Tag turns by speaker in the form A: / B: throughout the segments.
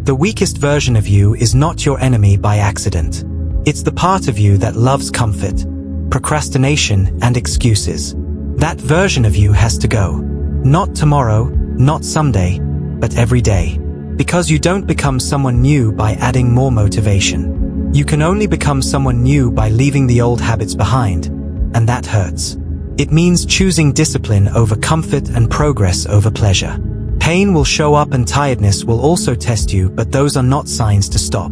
A: The weakest version of you is not your enemy by accident. It's the part of you that loves comfort, procrastination, and excuses. That version of you has to go. Not tomorrow, not someday, but every day. Because you don't become someone new by adding more motivation. You can only become someone new by leaving the old habits behind, and that hurts. It means choosing discipline over comfort and progress over pleasure. Pain will show up and tiredness will also test you, but those are not signs to stop.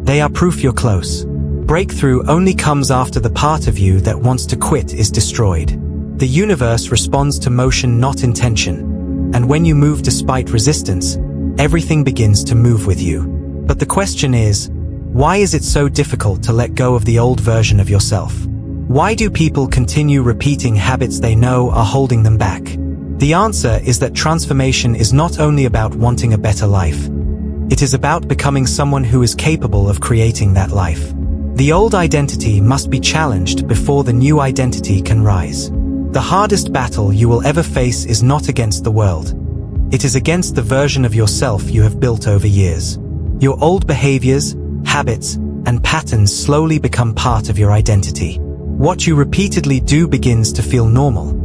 A: They are proof you're close. Breakthrough only comes after the part of you that wants to quit is destroyed. The universe responds to motion, not intention. And when you move despite resistance, everything begins to move with you. But the question is, why is it so difficult to let go of the old version of yourself? Why do people continue repeating habits they know are holding them back? The answer is that transformation is not only about wanting a better life. It is about becoming someone who is capable of creating that life. The old identity must be challenged before the new identity can rise. The hardest battle you will ever face is not against the world. It is against the version of yourself you have built over years. Your old behaviors, habits, and patterns slowly become part of your identity. What you repeatedly do begins to feel normal,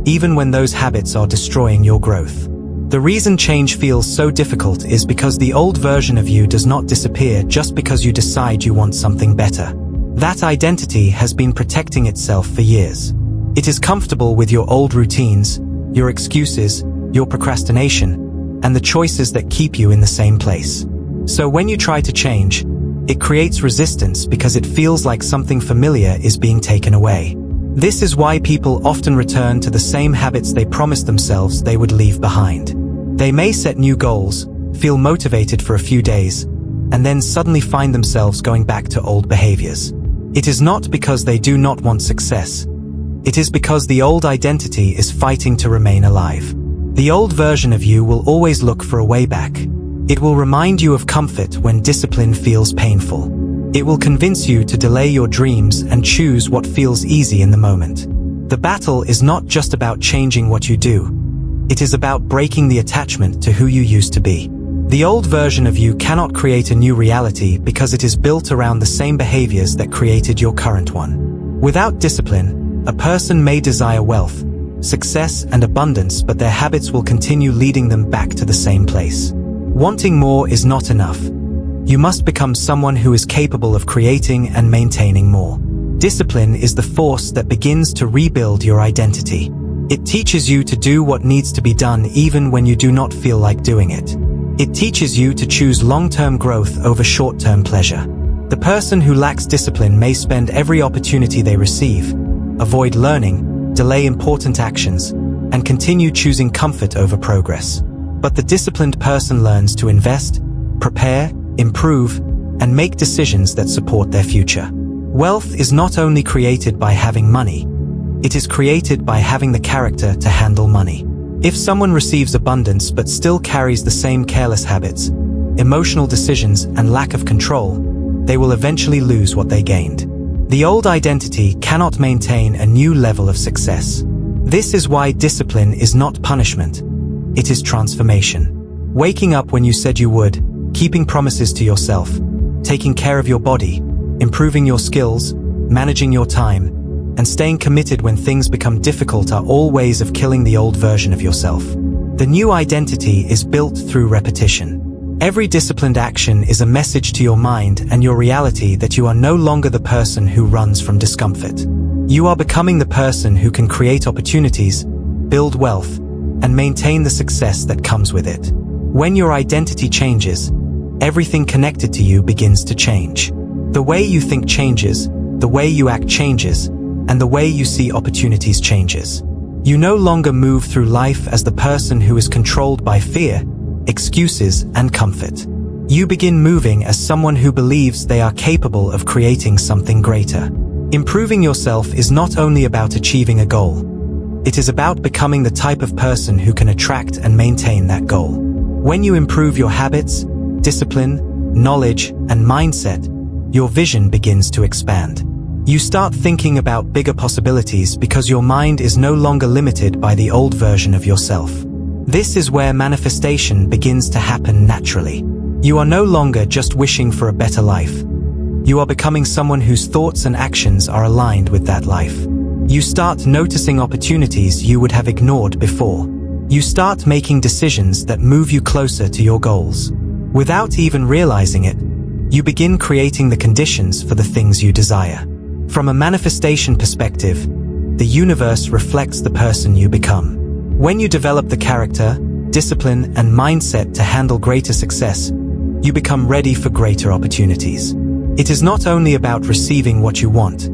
A: even when those habits are destroying your growth. The reason change feels so difficult is because the old version of you does not disappear just because you decide you want something better. That identity has been protecting itself for years. It is comfortable with your old routines, your excuses, your procrastination, and the choices that keep you in the same place. So when you try to change, it creates resistance because it feels like something familiar is being taken away. This is why people often return to the same habits they promised themselves they would leave behind. They may set new goals, feel motivated for a few days, and then suddenly find themselves going back to old behaviors. It is not because they do not want success. It is because the old identity is fighting to remain alive. The old version of you will always look for a way back. It will remind you of comfort when discipline feels painful. It will convince you to delay your dreams and choose what feels easy in the moment. The battle is not just about changing what you do. It is about breaking the attachment to who you used to be. The old version of you cannot create a new reality because it is built around the same behaviors that created your current one. Without discipline, a person may desire wealth, success, and abundance, but their habits will continue leading them back to the same place. Wanting more is not enough. You must become someone who is capable of creating and maintaining more. Discipline is the force that begins to rebuild your identity. It teaches you to do what needs to be done even when you do not feel like doing it. It teaches you to choose long-term growth over short-term pleasure. The person who lacks discipline may spend every opportunity they receive, avoid learning, delay important actions, and continue choosing comfort over progress. But the disciplined person learns to invest, prepare, improve, and make decisions that support their future. Wealth is not only created by having money, it is created by having the character to handle money. If someone receives abundance but still carries the same careless habits, emotional decisions, and lack of control, they will eventually lose what they gained. The old identity cannot maintain a new level of success. This is why discipline is not punishment. It is transformation. Waking up when you said you would, keeping promises to yourself, taking care of your body, improving your skills, managing your time, and staying committed when things become difficult are all ways of killing the old version of yourself. The new identity is built through repetition. Every disciplined action is a message to your mind and your reality that you are no longer the person who runs from discomfort. You are becoming the person who can create opportunities, build wealth, and maintain the success that comes with it. When your identity changes, everything connected to you begins to change. The way you think changes, the way you act changes, and the way you see opportunities changes. You no longer move through life as the person who is controlled by fear, excuses, and comfort. You begin moving as someone who believes they are capable of creating something greater. Improving yourself is not only about achieving a goal. It is about becoming the type of person who can attract and maintain that goal. When you improve your habits, discipline, knowledge, and mindset, your vision begins to expand. You start thinking about bigger possibilities because your mind is no longer limited by the old version of yourself. This is where manifestation begins to happen naturally. You are no longer just wishing for a better life. You are becoming someone whose thoughts and actions are aligned with that life. You start noticing opportunities you would have ignored before. You start making decisions that move you closer to your goals. Without even realizing it, you begin creating the conditions for the things you desire. From a manifestation perspective, the universe reflects the person you become. When you develop the character, discipline, and mindset to handle greater success, you become ready for greater opportunities. It is not only about receiving what you want,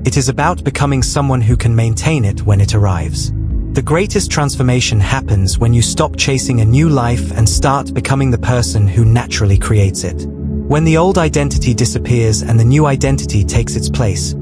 A: it is about becoming someone who can maintain it when it arrives. The greatest transformation happens when you stop chasing a new life and start becoming the person who naturally creates it. When the old identity disappears and the new identity takes its place,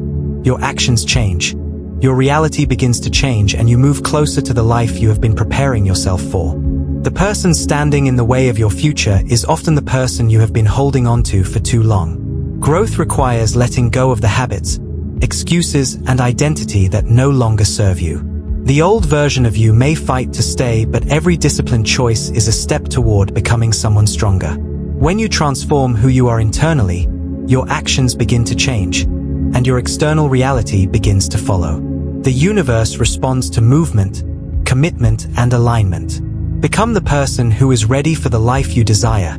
A: your actions change, your reality begins to change, and you move closer to the life you have been preparing yourself for. The person standing in the way of your future is often the person you have been holding onto for too long. Growth requires letting go of the habits, excuses, and identity that no longer serve you. The old version of you may fight to stay, but every disciplined choice is a step toward becoming someone stronger. When you transform who you are internally, your actions begin to change, and your external reality begins to follow. The universe responds to movement, commitment, and alignment. Become the person who is ready for the life you desire,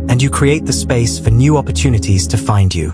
A: and you create the space for new opportunities to find you.